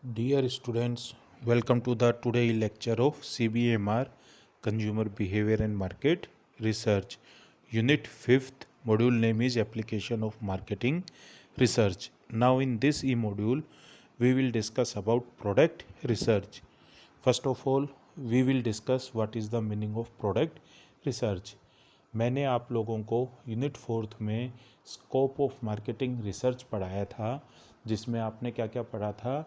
Dear students, welcome to the today lecture of CBMR Consumer Behavior and Market Research. Unit 5th module name is Application of Marketing Research. Now in this e-module we will discuss about product research. First of all, we will discuss what is the meaning of product research. मैंने आप लोगों को unit 4th में scope of marketing research पढ़ाया था, जिसमें आपने क्या क्या पढ़ा था।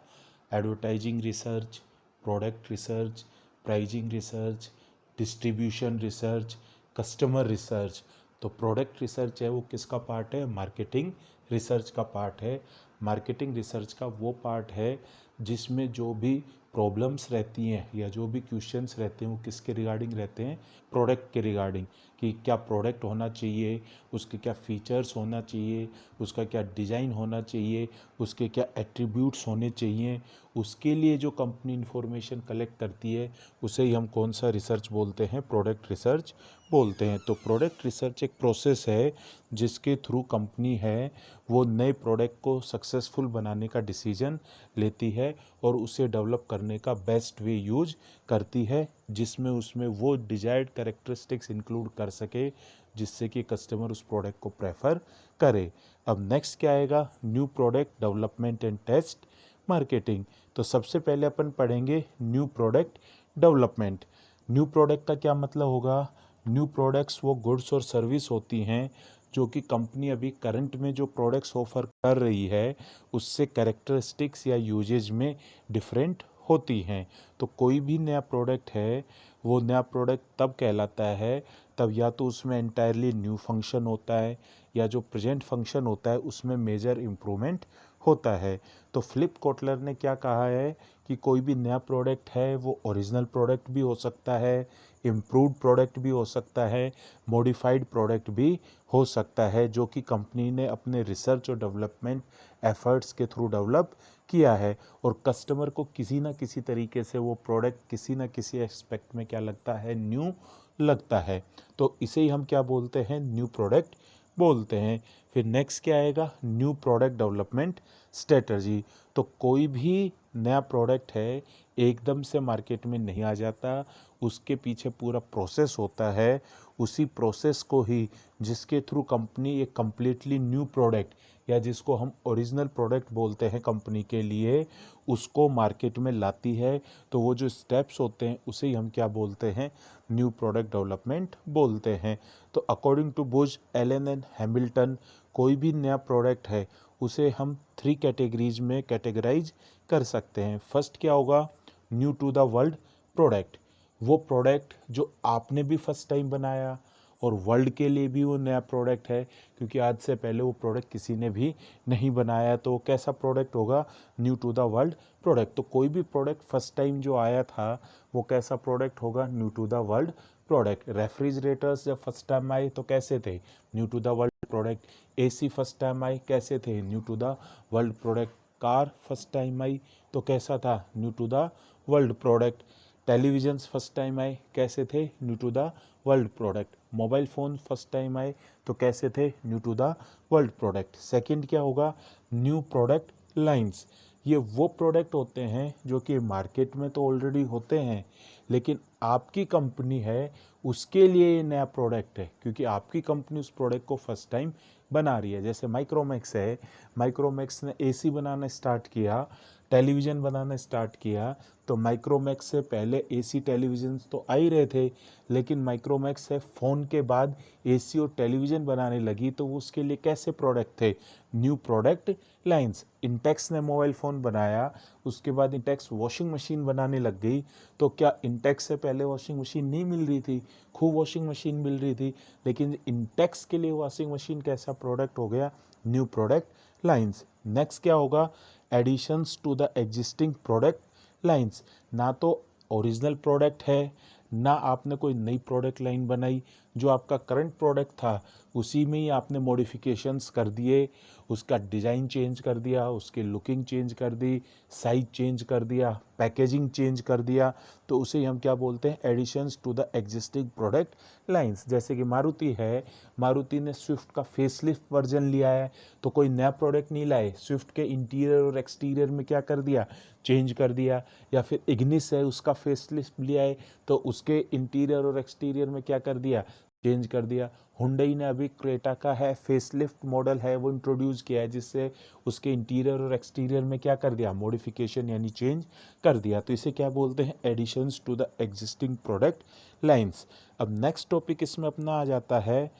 Advertising research, product research, pricing research, distribution research, customer research. तो प्रोडक्ट रिसर्च है वो किसका पार्ट है? मार्केटिंग रिसर्च का पार्ट है। मार्केटिंग रिसर्च का वो पार्ट है जिसमें जो भी प्रॉब्लम्स रहती हैं या जो भी क्वेश्चंस रहते हैं वो किसके रिगार्डिंग रहते हैं? प्रोडक्ट के रिगार्डिंग, कि क्या प्रोडक्ट होना चाहिए, उसके क्या फीचर्स होना चाहिए, उसका क्या डिज़ाइन होना चाहिए, उसके क्या एट्रीब्यूट्स होने चाहिए। उसके लिए जो कंपनी इंफॉर्मेशन कलेक्ट करती है उसे ही हम कौन सा रिसर्च बोलते हैं? प्रोडक्ट रिसर्च बोलते हैं। तो प्रोडक्ट रिसर्च एक प्रोसेस है जिसके थ्रू कंपनी है वो नए प्रोडक्ट को सक्सेसफुल बनाने का डिसीजन लेती है और उसे डेवलप करने का बेस्ट वे यूज करती है, जिसमें उसमें वो डिजायर्ड कैरेक्टरिस्टिक्स इंक्लूड कर सके जिससे कि कस्टमर उस प्रोडक्ट को प्रेफर करे। अब नेक्स्ट क्या आएगा? New product development and test marketing. तो सबसे पहले अपन पढ़ेंगे new product development. New product का क्या मतलब होगा? न्यू प्रोडक्ट्स वो गुड्स और सर्विस होती हैं जो कि कंपनी अभी करंट में जो प्रोडक्ट्स ऑफर कर रही है उससे कैरेक्टरिस्टिक्स या यूजेज में डिफरेंट होती हैं। तो कोई भी नया प्रोडक्ट है वो नया प्रोडक्ट तब कहलाता है तब या तो उसमें एंटायरली न्यू फंक्शन होता है या जो प्रेजेंट फंक्शन होता है उसमें मेजर इम्प्रूवमेंट होता है। तो फ्लिप कोटलर ने क्या कहा है कि कोई भी नया प्रोडक्ट है वो ओरिजिनल प्रोडक्ट भी हो सकता है, इम्प्रूव्ड प्रोडक्ट भी हो सकता है, मॉडिफाइड प्रोडक्ट भी हो सकता है, जो कि कंपनी ने अपने रिसर्च और डेवलपमेंट एफर्ट्स के थ्रू डेवलप किया है। और कस्टमर को किसी ना किसी तरीके से वो प्रोडक्ट किसी ना किसी एस्पेक्ट में क्या लगता है? न्यू लगता है। तो इसे ही हम क्या बोलते हैं? न्यू प्रोडक्ट बोलते हैं। फिर नेक्स्ट क्या आएगा? New product development strategy. तो कोई भी नया प्रोडक्ट है एकदम से मार्केट में नहीं आ जाता, उसके पीछे पूरा प्रोसेस होता है। उसी प्रोसेस को ही जिसके थ्रू कंपनी एक कम्प्लीटली न्यू प्रोडक्ट या जिसको हम ओरिजिनल प्रोडक्ट बोलते हैं कंपनी के लिए, उसको मार्केट में लाती है। तो वो जो स्टेप्स होते हैं उसे ही हम क्या बोलते हैं? न्यू प्रोडक्ट डेवलपमेंट बोलते हैं। तो according to Bush, Allen and Hamilton, कोई भी नया प्रोडक्ट है उसे हम 3 कैटेगरीज में कैटेगराइज कर सकते हैं। फर्स्ट क्या होगा? New to the world product. वो प्रोडक्ट जो आपने भी फर्स्ट टाइम बनाया और वर्ल्ड के लिए भी वो नया प्रोडक्ट है, क्योंकि आज से पहले वो प्रोडक्ट किसी ने भी नहीं बनाया। तो वो कैसा प्रोडक्ट होगा? New to the world product. तो कोई भी प्रोडक्ट फर्स्ट टाइम जो आया था वो कैसा प्रोडक्ट होगा? New to the world product. Refrigerators जब फर्स्ट टाइम आए तो कैसे थे? New to the world product. AC first time आई कैसे थे? New to the world product. Car first time आई तो कैसा था? New to the world product. Televisions first time आए कैसे थे? New to the world product. Mobile phone first time आए तो कैसे थे? New to the world product. Second क्या होगा? New product lines. ये वो प्रोडक्ट होते हैं जो कि मार्केट में तो ऑलरेडी होते हैं, लेकिन आपकी कंपनी है उसके लिए ये नया प्रोडक्ट है, क्योंकि आपकी कंपनी उस प्रोडक्ट को फर्स्ट टाइम बना रही है। जैसे माइक्रोमैक्स है, माइक्रोमैक्स ने एसी बनाना स्टार्ट किया, टेलीविज़न बनाना स्टार्ट किया। तो माइक्रोमैक्स से पहले एसी टेलीविज़न तो आ ही रहे थे, लेकिन माइक्रोमैक्स से फ़ोन के बाद एसी और टेलीविज़न बनाने लगी, तो वो उसके लिए कैसे प्रोडक्ट थे? New product lines. इंटेक्स ने मोबाइल फ़ोन बनाया, उसके बाद इंटेक्स वॉशिंग मशीन बनाने लग गई। तो क्या इंटेक्स से पहले वॉशिंग मशीन नहीं मिल रही थी? खूब वॉशिंग मशीन मिल रही थी, लेकिन इंटेक्स के लिए वॉशिंग मशीन कैसा प्रोडक्ट हो गया? New product lines. नेक्स्ट क्या होगा? Additions to the existing product lines. ना तो ओरिजिनल प्रोडक्ट है, ना आपने कोई नई प्रोडक्ट लाइन बनाई, जो आपका करंट प्रोडक्ट था उसी में ही आपने मॉडिफिकेशंस कर दिए, उसका डिज़ाइन चेंज कर दिया, उसकी लुकिंग चेंज कर दी, साइज चेंज कर दिया, पैकेजिंग चेंज कर दिया, तो उसे हम क्या बोलते हैं, additions to the existing product lines. जैसे कि मारुति है, मारुति ने स्विफ्ट का फेसलिफ्ट वर्जन लिया है, तो कोई नया प्रोडक्ट नहीं लाए, स्विफ्ट के इंटीरियर और एक्सटीरियर में क्या कर दिया, चेंज कर दिया। या फिर इग्निस है, उसका फेसलिफ्ट लिया है, तो उसके इंटीरियर और एक्सटीरियर में क्या कर दिया, चेंज कर दिया। हुंडई ने अभी क्रेटा का है फेसलिफ्ट मॉडल है वो इंट्रोड्यूस किया है, जिससे उसके इंटीरियर और एक्सटीरियर में क्या कर दिया, मॉडिफिकेशन यानी चेंज कर दिया। तो इसे क्या बोलते हैं, additions to the existing product lines. अब नेक्स्ट टॉपिक इसमें अपना आ जाता है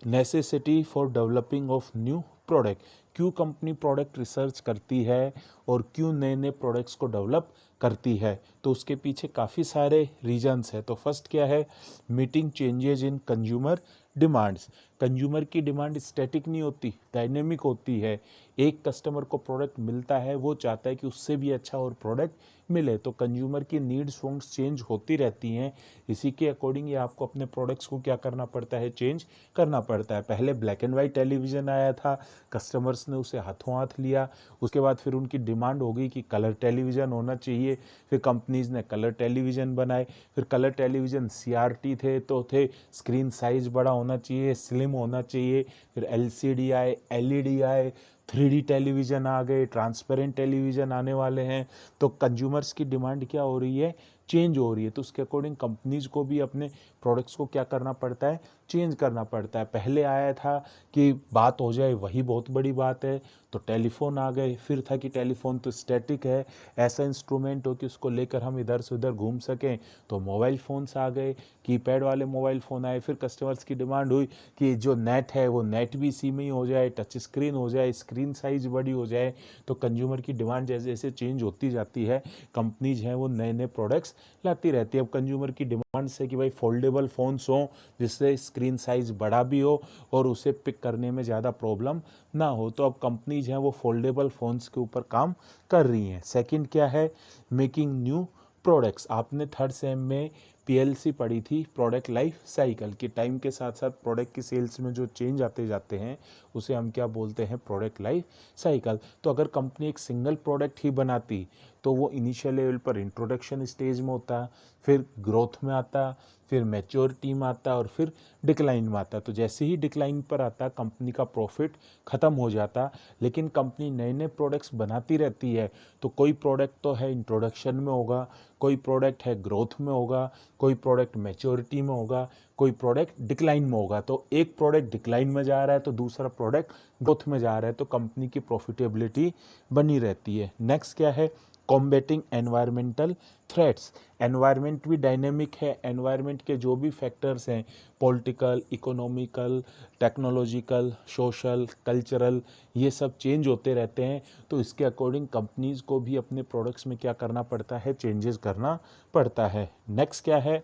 necessity for developing of new product. क्यों कंपनी प्रोडक्ट रिसर्च करती है और क्यों नए नए प्रोडक्ट्स को डेवलप करती है, तो उसके पीछे काफ़ी सारे रीजंस है। तो फर्स्ट क्या है, meeting changes in consumer demands. Consumer की डिमांड स्टैटिक नहीं होती, डायनेमिक होती है। एक कस्टमर को प्रोडक्ट मिलता है, वो चाहता है कि उससे भी अच्छा और प्रोडक्ट मिले, तो कंज्यूमर की नीड्स वांट्स चेंज होती रहती हैं। इसी के अकॉर्डिंग ये आपको अपने प्रोडक्ट्स को क्या करना पड़ता है, चेंज करना पड़ता है। पहले ब्लैक एंड वाइट टेलीविज़न आया था, कस्टमर्स ने उसे हाथों हाथ लिया, उसके बाद फिर उनकी डिमांड हो गई कि कलर टेलीविज़न होना चाहिए, फिर कंपनीज़ ने कलर टेलीविज़न बनाए। फिर कलर टेलीविज़न CRT थे स्क्रीन साइज बड़ा होना चाहिए, स्लिम होना चाहिए। फिर LCD आए, LED आए, 3D टेलीविज़न आ गए, ट्रांसपेरेंट टेलीविज़न आने वाले हैं। तो कंज्यूमर्स की डिमांड क्या हो रही है, चेंज हो रही है। तो उसके अकॉर्डिंग कंपनीज को भी अपने प्रोडक्ट्स को क्या करना पड़ता है, चेंज करना पड़ता है। पहले आया था कि बात हो जाए वही बहुत बड़ी बात है, तो टेलीफोन आ गए। फिर था कि टेलीफोन तो स्टैटिक है, ऐसा इंस्ट्रूमेंट हो कि उसको लेकर हम इधर से उधर घूम सकें, तो मोबाइल फ़ोन्स आ गए, कीपैड वाले मोबाइल फ़ोन आए। फिर कस्टमर्स की डिमांड हुई कि जो नेट है वो नेट भी इसी में ही हो जाए, टच स्क्रीन हो जाए, स्क्रीन साइज बड़ी हो जाए। तो कंज्यूमर की डिमांड जैसे जैसे चेंज होती जाती है, कंपनीज हैं वो नए नए प्रोडक्ट्स लाती रहती है। अब कंज्यूमर की डिमांड से कि भाई फोल्डेबल फ़ोन्स हों जिससे स्क्रीन साइज बड़ा भी हो और उसे पिक करने में ज़्यादा प्रॉब्लम ना हो, तो अब कंपनीज हैं वो फोल्डेबल फ़ोन्स के ऊपर काम कर रही हैं। सेकंड क्या है, मेकिंग न्यू प्रोडक्ट्स। आपने थर्ड सेम में PLC पढ़ी थी, प्रोडक्ट लाइफ साइकिल, कि टाइम के साथ साथ प्रोडक्ट की सेल्स में जो चेंज आते जाते हैं उसे हम क्या बोलते हैं, प्रोडक्ट लाइफ साइकिल। तो अगर कंपनी एक सिंगल प्रोडक्ट ही बनाती तो वो इनिशियल लेवल पर इंट्रोडक्शन स्टेज में होता, फिर ग्रोथ में आता, फिर मैच्योरिटी में आता और फिर डिक्लाइन में आता। तो जैसे ही डिक्लाइन पर आता कंपनी का प्रॉफिट ख़त्म हो जाता। लेकिन कंपनी नए नए प्रोडक्ट्स बनाती रहती है, तो कोई प्रोडक्ट तो है इंट्रोडक्शन में होगा, कोई प्रोडक्ट है ग्रोथ में होगा, कोई प्रोडक्ट मैच्योरिटी में होगा, कोई प्रोडक्ट डिक्लाइन में होगा। तो एक प्रोडक्ट डिक्लाइन में जा रहा है तो दूसरा प्रोडक्ट ग्रोथ में जा रहा है, तो कंपनी की प्रॉफिटेबिलिटी बनी रहती है। नेक्स्ट क्या है, कॉम्बेटिंग एनवायरमेंटल थ्रेट्स। एनवायरमेंट भी डायनेमिक है, एनवायरमेंट के जो भी फैक्टर्स हैं, political, economical, technological, social, cultural, ये सब चेंज होते रहते हैं। तो इसके अकॉर्डिंग कंपनीज को भी अपने प्रोडक्ट्स में क्या करना पड़ता है, चेंजेस करना पड़ता है। नेक्स्ट क्या है,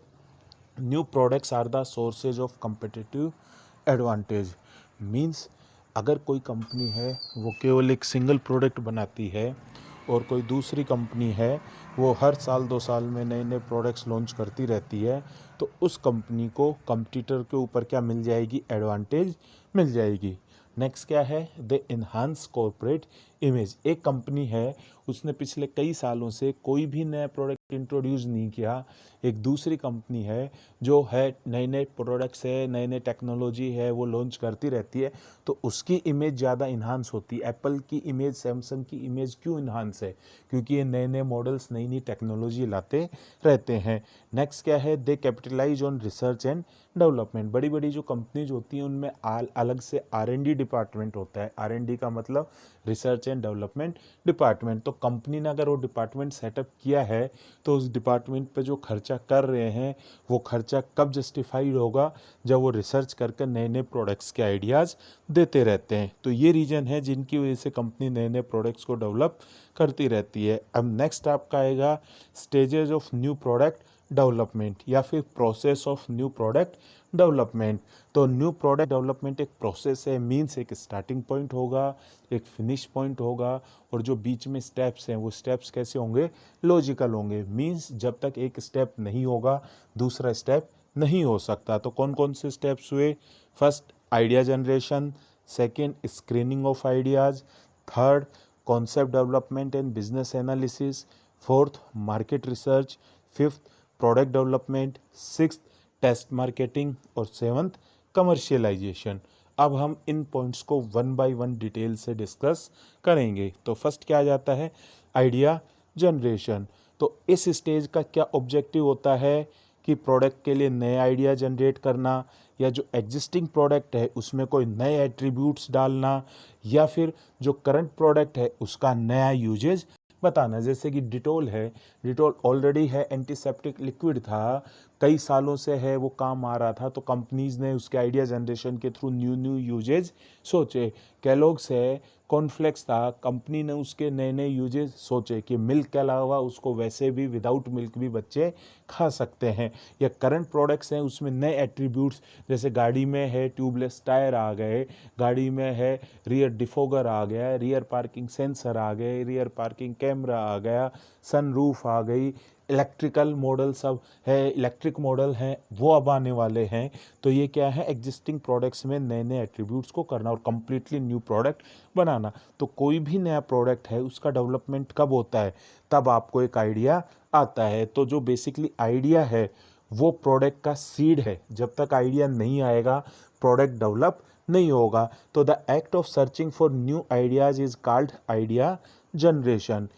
new products are the sources of competitive advantage. Means अगर कोई कंपनी है वो केवल एक सिंगल प्रोडक्ट बनाती है और कोई दूसरी कंपनी है वो हर साल 2 साल में नए नए प्रोडक्ट्स लॉन्च करती रहती है, तो उस कंपनी को कंपटीटर के ऊपर क्या मिल जाएगी, एडवांटेज मिल जाएगी। नेक्स्ट क्या है, द इन्हांस कॉर्पोरेट इमेज। एक कंपनी है उसने पिछले कई सालों से कोई भी नया प्रोडक्ट इंट्रोड्यूस नहीं किया, एक दूसरी कंपनी है जो है नए नए प्रोडक्ट्स है, नए नए टेक्नोलॉजी है वो लॉन्च करती रहती है, तो उसकी इमेज ज़्यादा इन्हांस होती है। एप्पल की इमेज, सैमसंग की इमेज क्यों इन्हांस है, क्योंकि ये नए नए मॉडल्स, नई नई टेक्नोलॉजी लाते रहते हैं। नेक्स्ट क्या है, they capitalise on research and development. बड़ी बड़ी जो कंपनीज होती हैं उनमें अलग से R&D डिपार्टमेंट होता है। R&D का मतलब रिसर्च एंड डेवलपमेंट डिपार्टमेंट। तो कंपनी ने अगर वो डिपार्टमेंट सेटअप किया है तो उस डिपार्टमेंट पे जो खर्चा कर रहे हैं वो खर्चा कब जस्टिफाइड होगा, जब वो रिसर्च करके नए नए प्रोडक्ट्स के आइडियाज़ देते रहते हैं। तो ये रीज़न है जिनकी वजह से कंपनी नए नए प्रोडक्ट्स को डेवलप करती रहती है। अब नेक्स्ट आपका आएगा stages of new product development या फिर process of new product development. तो न्यू प्रोडक्ट डेवलपमेंट एक प्रोसेस है, मीन्स एक स्टार्टिंग पॉइंट होगा, एक फिनिश पॉइंट होगा, और जो बीच में स्टेप्स हैं वो स्टेप्स कैसे होंगे, लॉजिकल होंगे। मीन्स जब तक एक स्टेप नहीं होगा दूसरा स्टेप नहीं हो सकता। तो कौन कौन से स्टेप्स हुए? First, idea generation. Second, screening of ideas. Third, concept development and business analysis. Fourth, market research. Fifth, product development. Sixth, test marketing. और सेवन्थ, कमर्शियलाइजेशन। अब हम इन पॉइंट्स को वन बाय वन डिटेल से डिस्कस करेंगे। तो first क्या आ जाता है? Idea generation. तो इस स्टेज का क्या ऑब्जेक्टिव होता है कि प्रोडक्ट के लिए नए आइडिया जनरेट करना, या जो एग्जिस्टिंग प्रोडक्ट है उसमें कोई नए एट्रीब्यूट्स डालना, या फिर जो करंट प्रोडक्ट है उसका नया यूजेज बताना। जैसे कि डिटोल है, डिटोल ऑलरेडी है, एंटीसेप्टिक लिक्विड था, कई सालों से है, वो काम आ रहा था, तो कंपनीज ने उसके आइडिया जनरेशन के थ्रू न्यू न्यू यूजेज सोचे। कैलॉग्स है, कॉर्नफ्लेक्स था, कंपनी ने उसके नए नए यूजेज सोचे कि मिल्क के अलावा उसको वैसे भी विदाउट मिल्क भी बच्चे खा सकते हैं। या करंट प्रोडक्ट्स हैं उसमें नए एट्रीब्यूट्स, जैसे गाड़ी में है ट्यूबलेस टायर आ गए, गाड़ी में है रियर डिफोगर आ गया, रियर पार्किंग सेंसर आ गए, रियर पार्किंग कैमरा आ गया, सनरूफ आ गई, इलेक्ट्रिकल मॉडल सब है, इलेक्ट्रिक मॉडल हैं वो अब आने वाले हैं। तो ये क्या है? एग्जिस्टिंग प्रोडक्ट्स में नए नए एट्रीब्यूट्स को करना और कंप्लीटली न्यू प्रोडक्ट बनाना। तो कोई भी नया प्रोडक्ट है उसका डेवलपमेंट कब होता है? तब आपको एक आइडिया आता है। तो जो बेसिकली आइडिया है वो प्रोडक्ट का सीड है। जब तक आइडिया नहीं आएगा प्रोडक्ट डेवलप नहीं होगा। तो the act of searching for new ideas is called idea generation.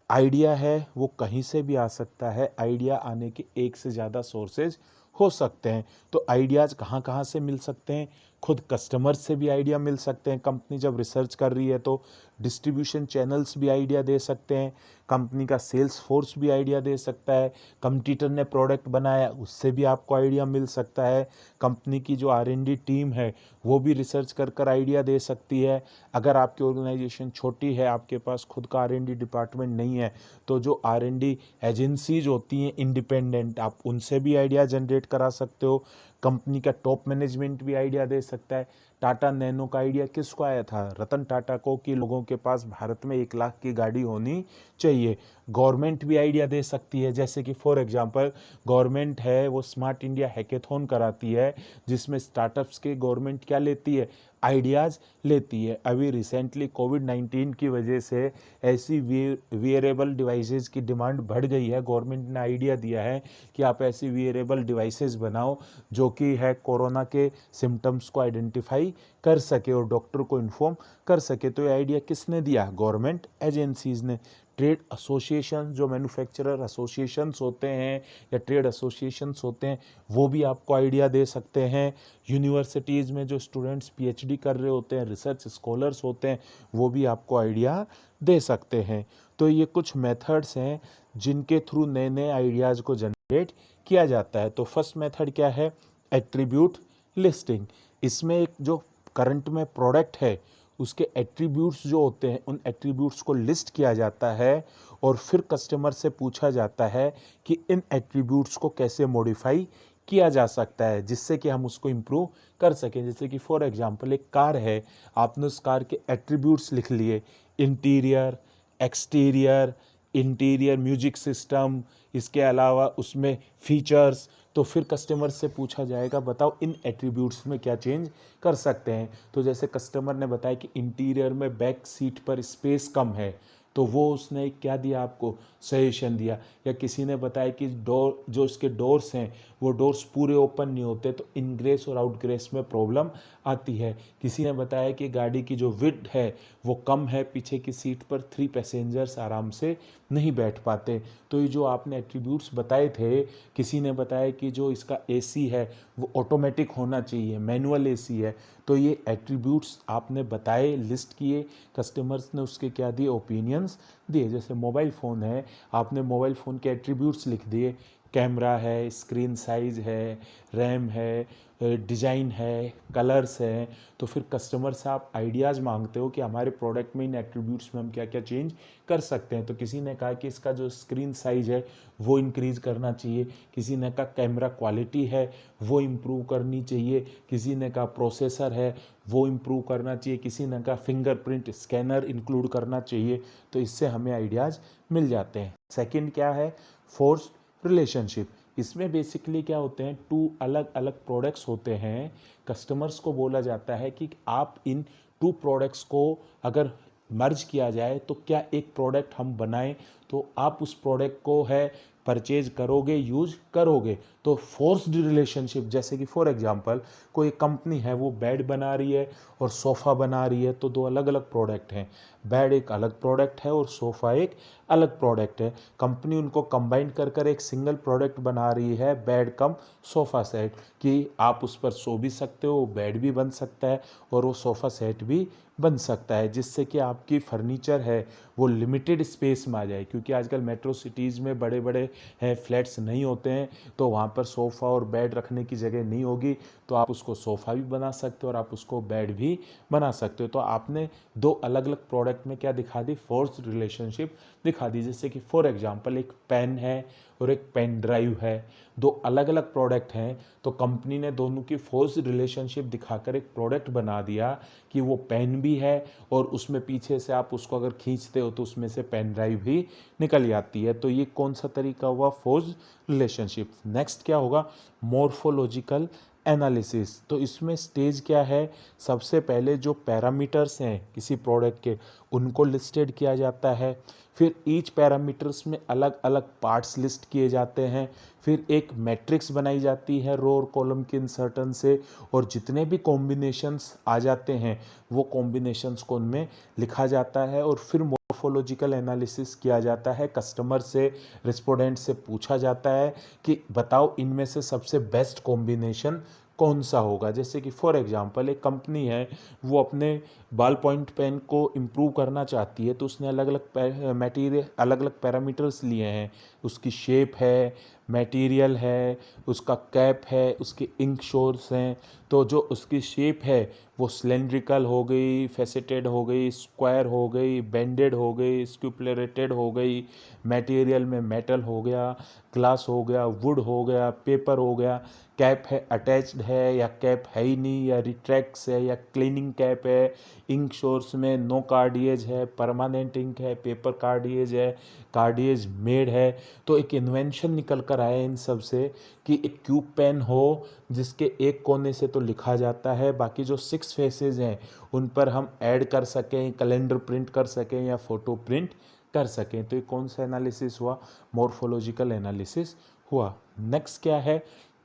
Idea है वो कहीं से भी आ सकता है, आइडिया आने के एक से ज़्यादा सोर्सेज हो सकते हैं। तो आइडियाज़ कहाँ कहाँ से मिल सकते हैं? खुद कस्टमर से भी आइडिया मिल सकते हैं, कंपनी जब रिसर्च कर रही है तो। डिस्ट्रीब्यूशन चैनल्स भी आइडिया दे सकते हैं, कंपनी का सेल्स फोर्स भी आइडिया दे सकता है, कंपटीटर ने प्रोडक्ट बनाया उससे भी आपको आइडिया मिल सकता है, कंपनी की जो R&D टीम है वो भी रिसर्च कर कर आइडिया दे सकती है। अगर आपकी ऑर्गेनाइजेशन छोटी है, आपके पास खुद का R&D डिपार्टमेंट नहीं है, तो जो R&D एजेंसीज होती हैं इंडिपेंडेंट, आप उनसे भी आइडिया जनरेट करा सकते हो। कंपनी का टॉप मैनेजमेंट भी आइडिया दे सकता है। टाटा नैनो का आइडिया किसको आया था? रतन टाटा को, कि लोगों के पास भारत में 1 लाख की गाड़ी होनी चाहिए। गवर्नमेंट भी आइडिया दे सकती है, जैसे कि फॉर एग्जांपल गवर्नमेंट है वो स्मार्ट इंडिया हैकेथॉन कराती है, जिसमें स्टार्टअप्स के गवर्नमेंट क्या लेती है? आइडियाज़ लेती है। अभी रिसेंटली कोविड-19 की वजह से ऐसी वियरेबल डिवाइसेस की डिमांड बढ़ गई है। गवर्नमेंट ने आइडिया दिया है कि आप ऐसी वियरेबल डिवाइसेस बनाओ जो कि है कोरोना के सिम्टम्स को आइडेंटिफाई कर सके और डॉक्टर को इन्फॉर्म कर सके। तो ये आइडिया किसने दिया? गवर्नमेंट एजेंसीज ने। ट्रेड एसोसिएशन, जो मैन्युफैक्चरर एसोसिएशंस होते हैं या ट्रेड एसोसिएशंस होते हैं, वो भी आपको आइडिया दे सकते हैं। यूनिवर्सिटीज़ में जो स्टूडेंट्स PhD कर रहे होते हैं, रिसर्च स्कॉलर्स होते हैं, वो भी आपको आइडिया दे सकते हैं। तो ये कुछ मेथड्स हैं जिनके थ्रू नए नए आइडियाज़ को जनरेट किया जाता है। तो फर्स्ट मेथड क्या है? Attribute listing. इसमें एक जो करंट में प्रोडक्ट है उसके एट्रीब्यूट्स जो होते हैं उन एट्रीब्यूट्स को लिस्ट किया जाता है और फिर कस्टमर से पूछा जाता है कि इन एट्रीब्यूट्स को कैसे मॉडिफाई किया जा सकता है जिससे कि हम उसको इम्प्रूव कर सकें। जैसे कि फॉर एग्जांपल एक कार है, आपने उस कार के एट्रीब्यूट्स लिख लिए, interior, exterior, interior music system, इसके अलावा उसमें फीचर्स। तो फिर कस्टमर से पूछा जाएगा बताओ इन एट्रीब्यूट्स में क्या चेंज कर सकते हैं। तो जैसे कस्टमर ने बताया कि इंटीरियर में बैक सीट पर स्पेस कम है, तो वो उसने क्या दिया आपको? सजेशन दिया। या किसी ने बताया कि डोर, जो इसके डोर्स हैं वो डोर्स पूरे ओपन नहीं होते, तो इनग्रेस और आउटग्रेस में प्रॉब्लम आती है। किसी ने बताया कि गाड़ी की जो विड्थ है वो कम है, पीछे की सीट पर 3 पैसेंजर्स आराम से नहीं बैठ पाते। तो ये जो आपने एट्रीब्यूट्स बताए थे, किसी ने बताया कि जो इसका AC है वो ऑटोमेटिक होना चाहिए, मैनुअल AC है। तो ये एट्रीब्यूट्स आपने बताए, लिस्ट किए, कस्टमर्स ने उसके क्या दिए? ओपिनियंस दिए। जैसे मोबाइल फ़ोन है, आपने मोबाइल फ़ोन के एट्रीब्यूट्स लिख दिए, कैमरा है, स्क्रीन साइज़ है, रैम है, डिज़ाइन है, कलर्स हैं। तो फिर कस्टमर से आप आइडियाज़ मांगते हो कि हमारे प्रोडक्ट में इन एट्रीब्यूट्स में हम क्या क्या चेंज कर सकते हैं। तो किसी ने कहा कि इसका जो स्क्रीन साइज़ है वो इंक्रीज़ करना चाहिए, किसी ने कहा कैमरा क्वालिटी है वो इम्प्रूव करनी चाहिए, किसी ने कहा प्रोसेसर है वो इम्प्रूव करना चाहिए, किसी ने कहा फिंगरप्रिंट स्कैनर इंक्लूड करना चाहिए। तो इससे हमें आइडियाज़ मिल जाते हैं। सेकंड क्या है? Force relationship. इसमें बेसिकली क्या होते हैं, 2 अलग अलग प्रोडक्ट्स होते हैं। कस्टमर्स को बोला जाता है कि आप इन 2 प्रोडक्ट्स को अगर मर्ज किया जाए तो क्या एक प्रोडक्ट हम बनाएं, तो आप उस प्रोडक्ट को है परचेज करोगे, यूज करोगे। तो फोर्स्ड रिलेशनशिप, जैसे कि फॉर एग्जांपल कोई कंपनी है वो बेड बना रही है और सोफ़ा बना रही है, तो 2 अलग अलग प्रोडक्ट हैं। बेड एक अलग प्रोडक्ट है और सोफ़ा एक अलग प्रोडक्ट है। कंपनी उनको कंबाइन कर कर एक सिंगल प्रोडक्ट बना रही है, बेड कम सोफ़ा सेट, कि आप उस पर सो भी सकते हो, बेड भी बन सकता है और वो सोफ़ा सेट भी बन सकता है, जिससे कि आपकी फर्नीचर है वो लिमिटेड स्पेस में आ जाए। क्योंकि आजकल मेट्रो सिटीज़ में बड़े बड़े हैं फ्लैट्स नहीं होते हैं, तो वहाँ पर सोफ़ा और बेड रखने की जगह नहीं होगी, तो आप उसको सोफ़ा भी बना सकते हो और आप उसको बेड भी बना सकते हो। तो आपने 2 अलग अलग प्रोडक्ट में क्या दिखा दी, फोर्स्ड रिलेशनशिप दिखा दी। जैसे कि फॉर एग्जांपल एक पेन है और एक पेन ड्राइव है, 2 अलग अलग प्रोडक्ट हैं, तो कंपनी ने दोनों की फोर्स्ड रिलेशनशिप दिखाकर एक प्रोडक्ट बना दिया कि वो पेन भी है और उसमें पीछे से आप उसको अगर खींचते हो तो उसमें से पेन ड्राइव भी निकल जाती है। तो ये कौन सा तरीका हुआ, फोर्स्ड रिलेशनशिप। नेक्स्ट क्या होगा, मोर्फोलॉजिकल एनालिसिस। तो इसमें स्टेज क्या है, सबसे पहले जो पैरामीटर्स हैं किसी प्रोडक्ट के उनको लिस्टेड किया जाता है, फिर ईच पैरामीटर्स में अलग अलग पार्ट्स लिस्ट किए जाते हैं, फिर एक मैट्रिक्स बनाई जाती है रो और कॉलम के इंसर्टन से, और जितने भी कॉम्बिनेशंस आ जाते हैं वो कॉम्बिनेशंस को उनमें लिखा जाता है, और फिर मोर्फोलॉजिकल एनालिसिस किया जाता है। कस्टमर से, रिस्पोंडेंट से पूछा जाता है कि बताओ इनमें से सबसे बेस्ट कॉम्बिनेशन कौन सा होगा। जैसे कि फॉर एग्जांपल एक कंपनी है वो अपने बॉल पॉइंट पेन को इम्प्रूव करना चाहती है, तो उसने अलग अलग मटेरियल, अलग अलग पैरामीटर्स लिए हैं। उसकी शेप है, मटेरियल है, उसका कैप है, उसके इंक शोर्स हैं। तो जो उसकी शेप है वो सिलेंड्रिकल हो गई, फेसेटेड हो गई, स्क्वायर हो गई, बेंडेड हो गई, स्क्यूपलेटेड हो गई, मटेरियल में मेटल हो गया, ग्लास हो गया, वुड हो गया, पेपर हो गया, कैप है अटैच्ड है या कैप है ही नहीं, या रिट्रैक्ट्स है या क्लीनिंग कैप है, इंक सोर्स में नो कार्डिएज है, परमानेंट इंक है, पेपर कार्डिएज है, कार्डिएज मेड है। तो एक इन्वेंशन निकल कर आया इन सब से कि एक क्यूब पेन हो जिसके एक कोने से तो लिखा जाता है, बाकी जो 6 फेसेस हैं उन पर हम ऐड कर सकें, कैलेंडर प्रिंट कर सकें या फोटो प्रिंट कर सकें। तो ये कौन सा एनालिसिस हुआ, मोर्फोलॉजिकल एनालिसिस हुआ। नेक्स्ट क्या है,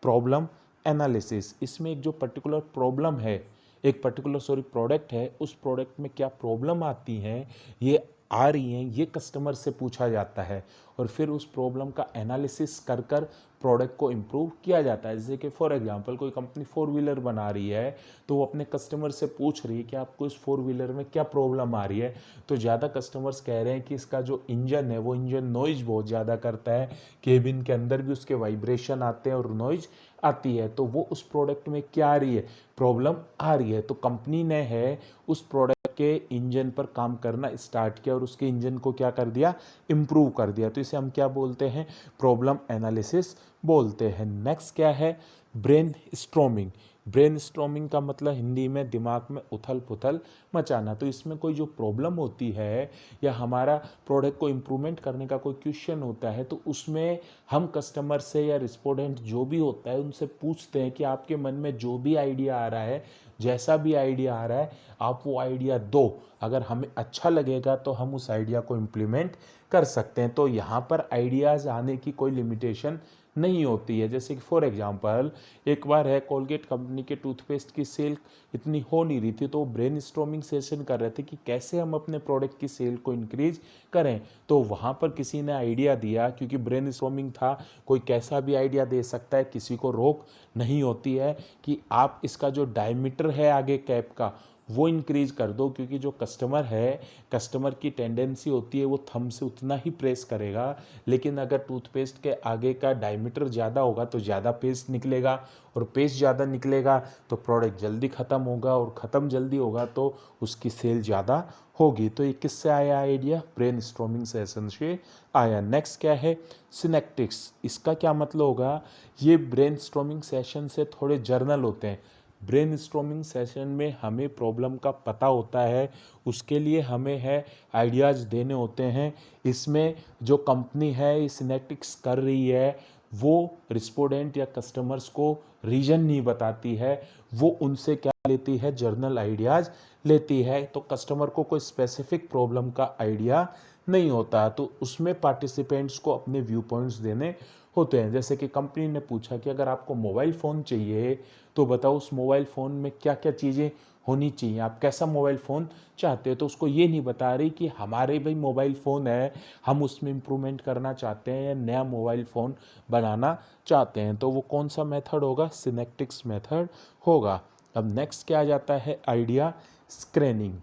प्रॉब्लम एनालिसिस। इसमें एक जो पर्टिकुलर प्रॉब्लम है, एक पर्टिकुलर प्रोडक्ट है, उस प्रोडक्ट में क्या प्रॉब्लम आती हैं, ये आ रही हैं, ये कस्टमर से पूछा जाता है और फिर उस प्रॉब्लम का एनालिसिस कर कर प्रोडक्ट को इम्प्रूव किया जाता है। जैसे कि फॉर एग्जांपल कोई कंपनी 4 व्हीलर बना रही है, तो वो अपने कस्टमर से पूछ रही है कि आपको इस 4 व्हीलर में क्या प्रॉब्लम आ रही है। तो ज़्यादा कस्टमर्स कह रहे हैं कि इसका जो इंजन है वो इंजन नॉइज बहुत ज़्यादा करता है, केबिन के अंदर भी उसके वाइब्रेशन आते हैं और नॉइज आती है। तो वो उस प्रोडक्ट में क्या आ रही है, प्रॉब्लम आ रही है। तो कंपनी ने है उस प्रोडक्ट के इंजन पर काम करना स्टार्ट किया और उसके इंजन को क्या कर दिया, इम्प्रूव कर दिया। तो इसे हम क्या बोलते हैं, प्रॉब्लम एनालिसिस बोलते हैं। नेक्स्ट क्या है, ब्रेन स्ट्रोमिंग। ब्रेन स्ट्रोमिंग का मतलब हिंदी में दिमाग में उथल पुथल मचाना। तो इसमें कोई जो प्रॉब्लम होती है या हमारा प्रोडक्ट को इम्प्रूवमेंट करने का कोई क्वेश्चन होता है, तो उसमें हम कस्टमर से या रिस्पोंडेंट जो भी होता है उनसे पूछते हैं कि आपके मन में जो भी आइडिया आ रहा है, जैसा भी आइडिया आ रहा है, आप वो आइडिया दो, अगर हमें अच्छा लगेगा तो हम उस आइडिया को इम्प्लीमेंट कर सकते हैं। तो यहाँ पर आइडियाज़ आने की कोई लिमिटेशन नहीं होती है। जैसे कि फॉर एग्जांपल एक बार है कोलगेट कंपनी के टूथपेस्ट की सेल इतनी हो नहीं रही थी, तो ब्रेन स्टॉर्मिंग सेशन कर रहे थे कि कैसे हम अपने प्रोडक्ट की सेल को इंक्रीज करें। तो वहाँ पर किसी ने आइडिया दिया, क्योंकि ब्रेन स्टॉर्मिंग था, कोई कैसा भी आइडिया दे सकता है, किसी को रोक नहीं होती है, कि आप इसका जो डायमीटर है आगे कैप का वो इंक्रीज कर दो। क्योंकि जो कस्टमर है, कस्टमर की टेंडेंसी होती है वो थंब से उतना ही प्रेस करेगा, लेकिन अगर टूथपेस्ट के आगे का डायमीटर ज़्यादा होगा तो ज़्यादा पेस्ट निकलेगा, और पेस्ट ज़्यादा निकलेगा तो प्रोडक्ट जल्दी ख़त्म होगा, और ख़त्म जल्दी होगा तो उसकी सेल ज़्यादा होगी। तो ये किससे आया आइडिया, ब्रेन स्टॉर्मिंग सेशन से आया। नेक्स्ट क्या है, सिनेप्टिक्स। इसका क्या मतलब होगा, ये ब्रेन स्टॉर्मिंग सेशन से थोड़े जर्नल होते हैं। ब्रेन स्टॉर्मिंग सेशन में हमें प्रॉब्लम का पता होता है, उसके लिए हमें है आइडियाज़ देने होते हैं। इसमें जो कंपनी है ये सिनेप्टिक्स कर रही है वो रिस्पोंडेंट या कस्टमर्स को रीजन नहीं बताती है, वो उनसे क्या लेती है, जर्नल आइडियाज़ लेती है। तो कस्टमर को कोई स्पेसिफिक प्रॉब्लम का आइडिया नहीं होता, तो उसमें पार्टिसिपेंट्स को अपने व्यू पॉइंट्स देने होते हैं। जैसे कि कंपनी ने पूछा कि अगर आपको मोबाइल फ़ोन चाहिए तो बताओ उस मोबाइल फ़ोन में क्या क्या चीज़ें होनी चाहिए, आप कैसा मोबाइल फ़ोन चाहते हो। तो उसको ये नहीं बता रही कि हमारे भाई मोबाइल फ़ोन है, हम उसमें इम्प्रूवमेंट करना चाहते हैं या नया मोबाइल फ़ोन बनाना चाहते हैं। तो वो कौन सा मेथड होगा, सिनेप्टिक्स मेथड होगा। अब नेक्स्ट क्या आ जाता है, आइडिया स्क्रीनिंग।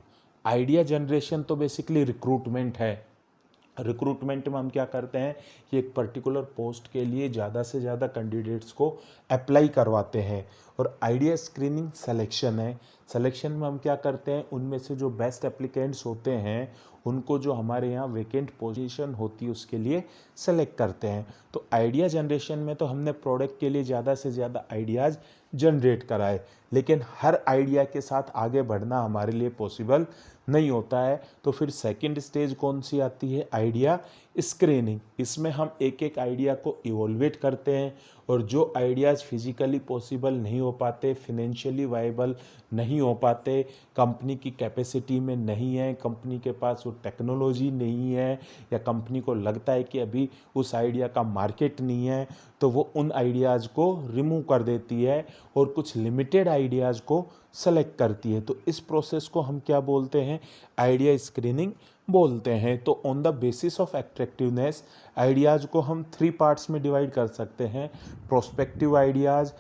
आइडिया जनरेशन तो बेसिकली रिक्रूटमेंट है। रिक्रूटमेंट में हम क्या करते हैं कि एक पर्टिकुलर पोस्ट के लिए ज़्यादा से ज़्यादा कैंडिडेट्स को अप्लाई करवाते हैं। और आइडिया स्क्रीनिंग सिलेक्शन है। सिलेक्शन में हम क्या करते हैं, उनमें से जो बेस्ट एप्लीकेंट्स होते हैं उनको जो हमारे यहाँ वेकेंट पोजीशन होती है उसके लिए सेलेक्ट करते हैं। तो आइडिया जनरेशन में तो हमने प्रोडक्ट के लिए ज़्यादा से ज़्यादा आइडियाज़ जनरेट कराए, लेकिन हर आइडिया के साथ आगे बढ़ना हमारे लिए पॉसिबल नहीं होता है। तो फिर सेकंड स्टेज कौन सी आती है, आइडिया स्क्रीनिंग। इसमें हम एक एक आइडिया को इवोल्वेट करते हैं, और जो आइडियाज़ फिजिकली पॉसिबल नहीं हो पाते, फिनेंशियली वाइबल नहीं हो पाते, कंपनी की कैपेसिटी में नहीं है, कंपनी के पास वो टेक्नोलॉजी नहीं है, या कंपनी को लगता है कि अभी उस आइडिया का मार्केट नहीं है, तो वो उन आइडियाज़ को रिमूव कर देती है और कुछ लिमिटेड आइडियाज़ को सेलेक्ट करती है। तो इस प्रोसेस को हम क्या बोलते हैं, आइडिया स्क्रीनिंग बोलते हैं। तो on the basis of attractiveness ideas को हम 3 पार्ट्स में डिवाइड कर सकते हैं, prospective ideas,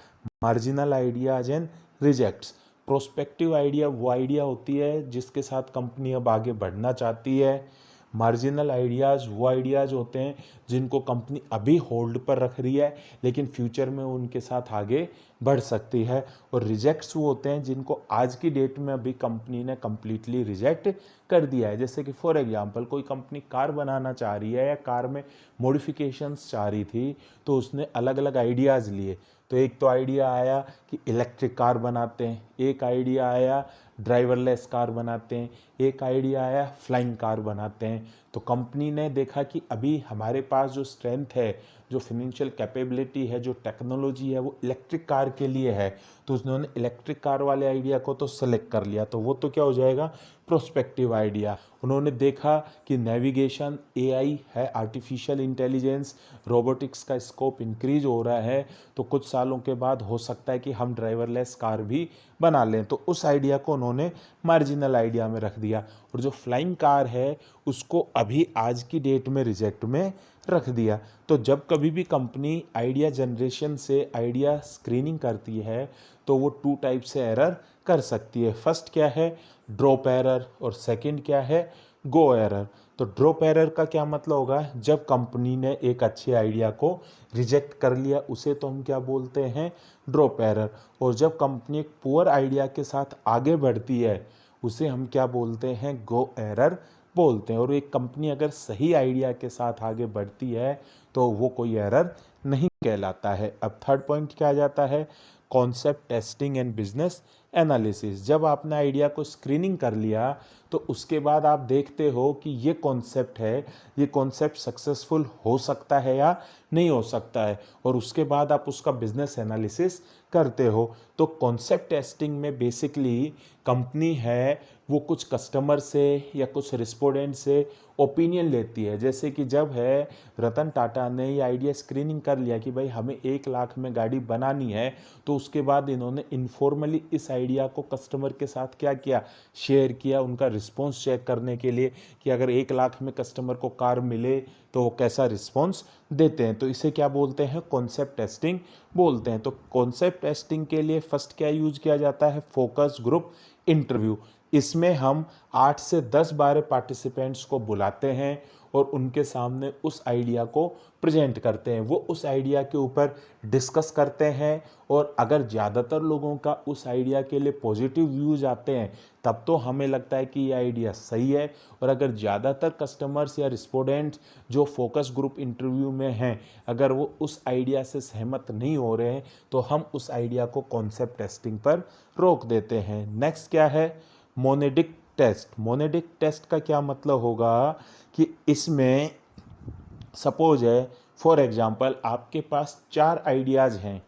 marginal ideas and rejects. Prospective idea वो आइडिया होती है जिसके साथ कंपनी अब आगे बढ़ना चाहती है। मार्जिनल आइडियाज़ वो आइडियाज़ होते हैं जिनको कंपनी अभी होल्ड पर रख रही है, लेकिन फ्यूचर में उनके साथ आगे बढ़ सकती है। और रिजेक्ट्स वो होते हैं जिनको आज की डेट में अभी कंपनी ने कम्प्लीटली रिजेक्ट कर दिया है। जैसे कि फॉर एग्जांपल कोई कंपनी कार बनाना चाह रही है या कार में मॉडिफिकेशंस चाह रही थी, तो उसने अलग अलग आइडियाज़ लिए। तो एक तो आइडिया आया कि इलेक्ट्रिक कार बनाते हैं, एक आइडिया आया ड्राइवरलेस कार बनाते हैं, एक आइडिया आया फ्लाइंग कार बनाते हैं। तो कंपनी ने देखा कि अभी हमारे पास जो स्ट्रेंथ है, जो फिनेंशियल कैपेबिलिटी है, जो टेक्नोलॉजी है, वो इलेक्ट्रिक कार के लिए है। तो उन्होंने इलेक्ट्रिक कार वाले आइडिया को तो सेलेक्ट कर लिया, तो वो तो क्या हो जाएगा, प्रोस्पेक्टिव आइडिया। उन्होंने देखा कि नेविगेशन, एआई है, आर्टिफिशियल इंटेलिजेंस, रोबोटिक्स का स्कोप इंक्रीज हो रहा है, तो कुछ सालों के बाद हो सकता है कि हम ड्राइवरलेस कार भी बना लें। तो उस आइडिया को उन्होंने मार्जिनल आइडिया में रख दिया। और जो फ्लाइंग कार है उसको अभी आज की डेट में रिजेक्ट में रख दिया। तो जब कभी भी कंपनी आइडिया जनरेशन से आइडिया स्क्रीनिंग करती है तो वो 2 टाइप से एरर कर सकती है। फर्स्ट क्या है, ड्रॉप एरर, और सेकंड क्या है, गो एरर। तो ड्रॉप एरर का क्या मतलब होगा, जब कंपनी ने एक अच्छे आइडिया को रिजेक्ट कर लिया उसे तो हम क्या बोलते हैं, ड्रॉप एरर। और जब कंपनी एक पुअर आइडिया के साथ आगे बढ़ती है उसे हम क्या बोलते हैं, गो एरर बोलते हैं। और एक कंपनी अगर सही आइडिया के साथ आगे बढ़ती है तो वो कोई एरर नहीं कहलाता है। अब थर्ड पॉइंट क्या आ जाता है, concept testing and business analysis. जब आपने आइडिया को स्क्रीनिंग कर लिया तो उसके बाद आप देखते हो कि ये कॉन्सेप्ट है, ये कॉन्सेप्ट सक्सेसफुल हो सकता है या नहीं हो सकता है, और उसके बाद आप उसका बिजनेस एनालिसिस करते हो। तो कॉन्सेप्ट टेस्टिंग में बेसिकली कंपनी है वो कुछ कस्टमर से या कुछ रिस्पोंडेंट से ओपिनियन लेती है। जैसे कि जब है रतन टाटा ने ये आइडिया स्क्रीनिंग कर लिया कि भाई हमें 1 लाख में गाड़ी बनानी है, तो उसके बाद इन्होंने इनफॉर्मली इस आइडिया को कस्टमर के साथ क्या किया, शेयर किया, उनका रिस्पॉन्स चेक करने के लिए कि अगर 1 लाख में कस्टमर को कार मिले तो वो कैसा रिस्पॉन्स देते हैं। तो इसे क्या बोलते हैं, कॉन्सेप्ट टेस्टिंग बोलते हैं। तो कॉन्सेप्ट टेस्टिंग के लिए फर्स्ट क्या यूज किया जाता है, फोकस ग्रुप इंटरव्यू। इसमें हम 8 से 10-12 पार्टिसिपेंट्स को बुलाते हैं और उनके सामने उस आइडिया को प्रेजेंट करते हैं। वो उस आइडिया के ऊपर डिस्कस करते हैं, और अगर ज़्यादातर लोगों का उस आइडिया के लिए पॉजिटिव व्यूज आते हैं तब तो हमें लगता है कि ये आइडिया सही है। और अगर ज़्यादातर कस्टमर्स या रिस्पोंडेंट्स जो फोकस ग्रुप इंटरव्यू में हैं अगर वो उस आइडिया से सहमत नहीं हो रहे हैं तो हम उस आइडिया को कॉन्सेप्ट टेस्टिंग पर रोक देते हैं। नेक्स्ट क्या है, मोनेडिक टेस्ट। मोनेडिक टेस्ट का क्या मतलब होगा कि इसमें सपोज है फॉर एग्जाम्पल आपके पास 4 आइडियाज़ हैं,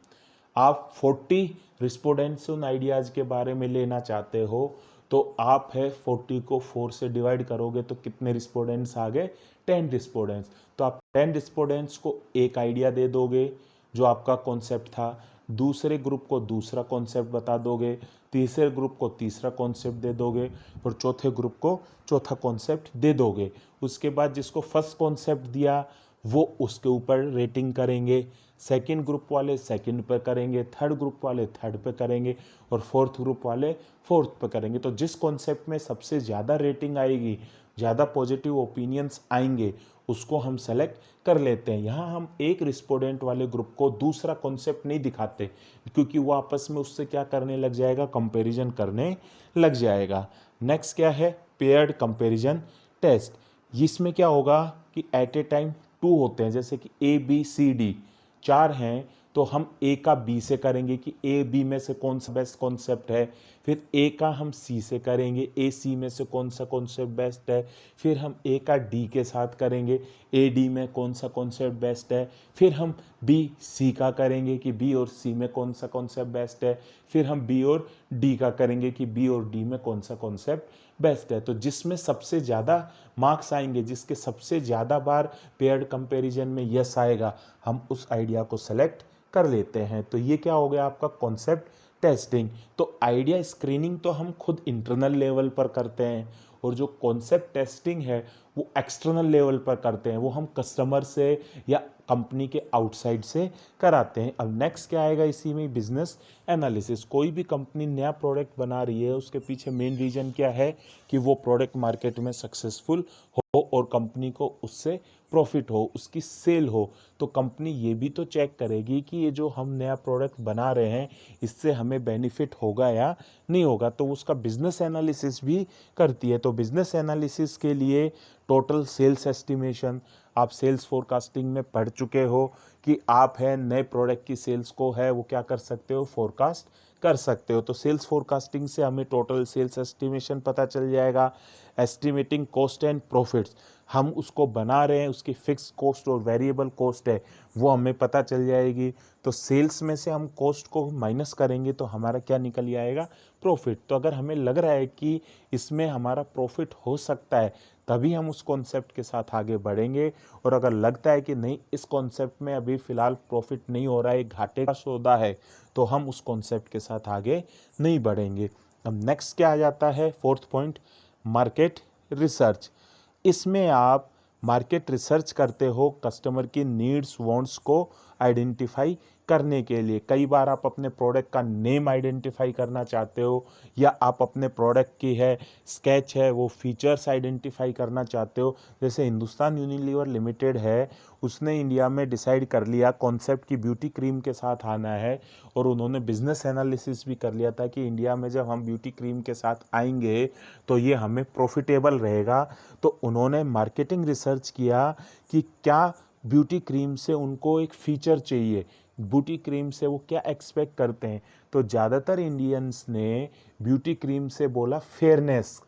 आप 40 रिस्पोंडेंट्स उन आइडियाज़ के बारे में लेना चाहते हो, तो आप है 40 को 4 से डिवाइड करोगे तो कितने रिस्पोंडेंट्स आ गए? 10 रिस्पोंडेंट्स। तो आप 10 रिस्पोंडेंट्स को एक आइडिया दे दोगे जो आपका कॉन्सेप्ट था, दूसरे ग्रुप को दूसरा कॉन्सेप्ट बता दोगे, तीसरे ग्रुप को तीसरा कॉन्सेप्ट दे दोगे और चौथे ग्रुप को चौथा कॉन्सेप्ट दे दोगे। उसके बाद जिसको फर्स्ट कॉन्सेप्ट दिया वो उसके ऊपर रेटिंग करेंगे, सेकंड ग्रुप वाले सेकंड पे करेंगे, थर्ड ग्रुप वाले थर्ड पे करेंगे और फोर्थ ग्रुप वाले फोर्थ पे करेंगे। तो जिस कॉन्सेप्ट में सबसे ज़्यादा रेटिंग आएगी, ज़्यादा पॉजिटिव ओपिनियंस आएंगे, उसको हम सेलेक्ट कर लेते हैं। यहाँ हम एक रिस्पोंडेंट वाले ग्रुप को दूसरा कॉन्सेप्ट नहीं दिखाते क्योंकि वो आपस में उससे क्या करने लग जाएगा? कंपैरिजन करने लग जाएगा। नेक्स्ट क्या है? Paired comparison test. इसमें क्या होगा कि एट ए टाइम 2 होते हैं, जैसे कि ए बी सी डी 4 हैं, तो हम ए का बी से करेंगे कि ए बी में से कौन सा बेस्ट कॉन्सेप्ट है, फिर ए का हम सी से करेंगे ए सी में से कौन सा कॉन्सेप्ट बेस्ट है, फिर हम ए का डी के साथ करेंगे ए डी में कौन सा कॉन्सेप्ट बेस्ट है, फिर हम बी सी का करेंगे कि बी और सी में कौन सा कॉन्सेप्ट बेस्ट है, फिर हम बी और डी का करेंगे कि बी और डी में कौन सा कॉन्सेप्ट बेस्ट है। तो जिसमें सबसे ज़्यादा मार्क्स आएंगे, जिसके सबसे ज़्यादा बार पेयर्ड कंपैरिजन में यस आएगा, हम उस आइडिया को सेलेक्ट कर लेते हैं। तो ये क्या हो गया आपका कॉन्सेप्ट टेस्टिंग। तो आइडिया स्क्रीनिंग तो हम खुद इंटरनल लेवल पर करते हैं और जो कॉन्सेप्ट टेस्टिंग है वो एक्सटर्नल लेवल पर करते हैं, वो हम कस्टमर से या कंपनी के आउटसाइड से कराते हैं। अब नेक्स्ट क्या आएगा इसी में? Business analysis. कोई भी कंपनी नया प्रोडक्ट बना रही है, उसके पीछे मेन रीजन क्या है कि वो प्रोडक्ट मार्केट में सक्सेसफुल हो और कंपनी को उससे प्रॉफिट हो, उसकी सेल हो। तो कंपनी ये भी तो चेक करेगी कि ये जो हम नया प्रोडक्ट बना रहे हैं इससे हमें बेनिफिट होगा या नहीं होगा, तो उसका बिजनेस एनालिसिस भी करती है। तो बिजनेस एनालिसिस के लिए टोटल सेल्स एस्टिमेशन, आप सेल्स फोरकास्टिंग में पढ़ चुके हो कि आप है नए प्रोडक्ट की सेल्स को है वो क्या कर सकते हो? फोरकास्ट कर सकते हो। तो सेल्स फोरकास्टिंग से हमें टोटल सेल्स एस्टिमेशन पता चल जाएगा। एस्टिमेटिंग कॉस्ट एंड प्रॉफिट्स, हम उसको बना रहे हैं, उसकी फिक्स कॉस्ट और वेरिएबल कॉस्ट है वो हमें पता चल जाएगी। तो सेल्स में से हम कॉस्ट को माइनस करेंगे तो हमारा क्या निकल आएगा? प्रॉफिट। तो अगर हमें लग रहा है कि इसमें हमारा प्रॉफिट हो सकता है तभी हम उस कॉन्सेप्ट के साथ आगे बढ़ेंगे, और अगर लगता है कि नहीं इस कॉन्सेप्ट में अभी फ़िलहाल प्रॉफिट नहीं हो रहा है, घाटे का सौदा है, तो हम उस कॉन्सेप्ट के साथ आगे नहीं बढ़ेंगे। अब नेक्स्ट क्या आ जाता है? Fourth point, market research. इसमें आप मार्केट रिसर्च करते हो कस्टमर की नीड्स वांट्स को आइडेंटिफाई करने के लिए। कई बार आप अपने प्रोडक्ट का नेम आइडेंटिफाई करना चाहते हो या आप अपने प्रोडक्ट की है स्केच है वो फीचर्स आइडेंटिफाई करना चाहते हो। जैसे हिंदुस्तान यूनिलीवर लिमिटेड है, उसने इंडिया में डिसाइड कर लिया कॉन्सेप्ट की ब्यूटी क्रीम के साथ आना है, और उन्होंने बिजनेस एनालिसिस भी कर लिया था कि इंडिया में जब हम ब्यूटी क्रीम के साथ आएंगे तो ये हमें प्रॉफिटेबल रहेगा। तो उन्होंने मार्केटिंग रिसर्च किया कि क्या ब्यूटी क्रीम से उनको एक फीचर चाहिए, ब्यूटी क्रीम से वो क्या एक्सपेक्ट करते हैं। तो ज़्यादातर इंडियंस ने ब्यूटी क्रीम से बोला फेयरनेस,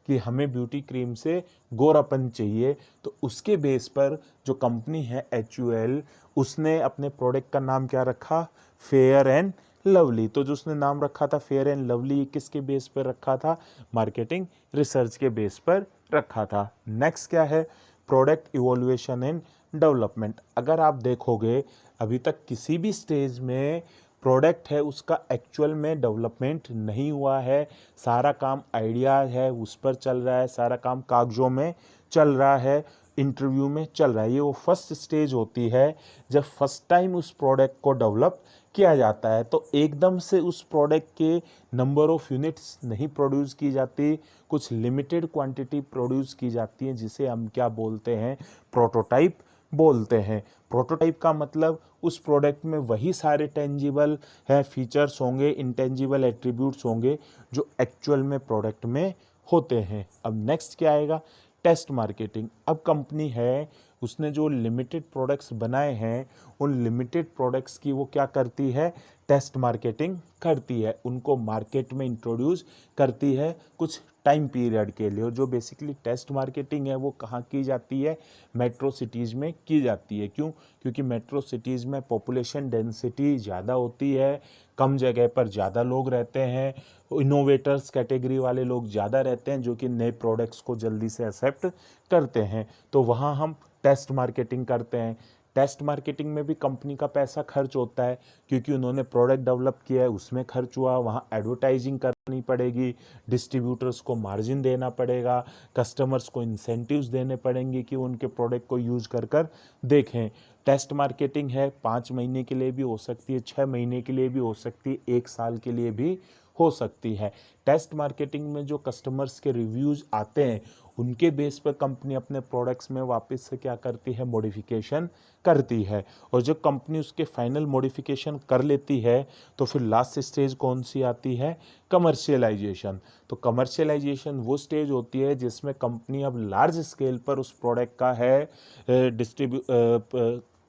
कि हमें ब्यूटी क्रीम से गोरापन चाहिए। तो उसके बेस पर जो कंपनी है HUL, उसने अपने प्रोडक्ट का नाम क्या रखा? Fair and lovely. तो जो उसने नाम रखा था फेयर एंड लवली, किसके बेस पर रखा था? मार्केटिंग रिसर्च के बेस पर रखा था। नेक्स्ट क्या है? Product evolution and development. अगर आप देखोगे अभी तक किसी भी स्टेज में प्रोडक्ट है उसका एक्चुअल में डेवलपमेंट नहीं हुआ है, सारा काम आइडिया है उस पर चल रहा है, सारा काम कागजों में चल रहा है, इंटरव्यू में चल रहा है। ये वो फर्स्ट स्टेज होती है जब फर्स्ट टाइम उस प्रोडक्ट को डेवलप किया जाता है। तो एकदम से उस प्रोडक्ट के नंबर ऑफ यूनिट्स नहीं प्रोड्यूस की जाती, कुछ लिमिटेड क्वांटिटी प्रोड्यूस की जाती है, जिसे हम क्या बोलते हैं? प्रोटोटाइप बोलते हैं। प्रोटोटाइप का मतलब उस प्रोडक्ट में वही सारे टेंजिबल है फीचर्स होंगे, इंटेंजिबल एट्रीब्यूट्स होंगे जो एक्चुअल में प्रोडक्ट में होते हैं। अब नेक्स्ट क्या आएगा? Test marketing. अब कंपनी है उसने जो लिमिटेड प्रोडक्ट्स बनाए हैं उन लिमिटेड प्रोडक्ट्स की वो क्या करती है, टेस्ट मार्केटिंग करती है, उनको मार्केट में इंट्रोड्यूस करती है कुछ टाइम पीरियड के लिए। और जो बेसिकली टेस्ट मार्केटिंग है वो कहाँ की जाती है, मेट्रो सिटीज़ में की जाती है। क्यों? क्योंकि मेट्रो सिटीज़ में पॉपुलेशन डेंसिटी ज़्यादा होती है, कम जगह पर ज़्यादा लोग रहते हैं, इनोवेटर्स कैटेगरी वाले लोग ज़्यादा रहते हैं जो कि नए प्रोडक्ट्स को जल्दी से एक्सेप्ट करते हैं, तो वहाँ हम टेस्ट मार्केटिंग करते हैं। टेस्ट मार्केटिंग में भी कंपनी का पैसा खर्च होता है क्योंकि उन्होंने प्रोडक्ट डेवलप किया है, उसमें खर्च हुआ, वहाँ एडवर्टाइजिंग करनी पड़ेगी, डिस्ट्रीब्यूटर्स को मार्जिन देना पड़ेगा, कस्टमर्स को इंसेंटिव्स देने पड़ेंगे कि उनके प्रोडक्ट को यूज़ कर कर देखें। टेस्ट मार्केटिंग है 5 महीने के लिए भी हो सकती है, 6 महीने के लिए भी हो सकती है, 1 साल के लिए भी हो सकती है। टेस्ट मार्केटिंग में जो कस्टमर्स के रिव्यूज़ आते हैं उनके बेस पर कंपनी अपने प्रोडक्ट्स में वापस से क्या करती है, मॉडिफिकेशन करती है। और जब कंपनी उसके फाइनल मॉडिफिकेशन कर लेती है तो फिर लास्ट स्टेज कौन सी आती है, कमर्शियलाइजेशन। तो कमर्शियलाइजेशन वो स्टेज होती है जिसमें कंपनी अब लार्ज स्केल पर उस प्रोडक्ट का है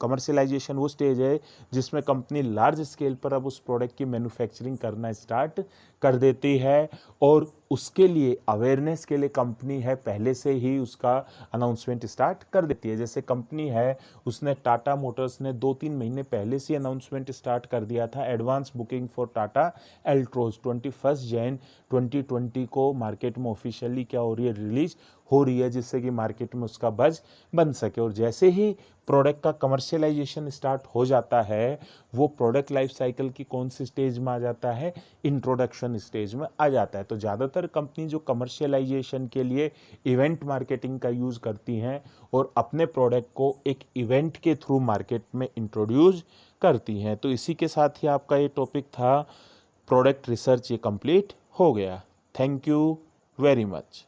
कमर्शियलाइजेशन वो स्टेज है जिसमें कंपनी लार्ज स्केल पर अब उस प्रोडक्ट की मैन्युफैक्चरिंग करना स्टार्ट कर देती है। और उसके लिए अवेयरनेस के लिए कंपनी है पहले से ही उसका अनाउंसमेंट स्टार्ट कर देती है। जैसे कंपनी है उसने टाटा मोटर्स ने 2-3 महीने पहले से अनाउंसमेंट स्टार्ट कर दिया था, advance booking for Tata Altroz 21 Jain 2020 को मार्केट में ऑफिशियली क्या हो रही है, रिलीज हो रही है, जिससे कि मार्केट में उसका बज बन सके। और जैसे ही प्रोडक्ट का कमर्शियलाइजेशन स्टार्ट हो जाता है वो प्रोडक्ट लाइफ साइकिल की कौन सी स्टेज में आ जाता है, इंट्रोडक्शन स्टेज में आ जाता है। तो ज़्यादातर कंपनी जो कमर्शियलाइजेशन के लिए इवेंट मार्केटिंग का यूज़ करती हैं और अपने प्रोडक्ट को एक इवेंट के थ्रू मार्केट में इंट्रोड्यूस करती हैं। तो इसी के साथ ही आपका ये टॉपिक था प्रोडक्ट रिसर्च, ये कंप्लीट हो गया। Thank you very much.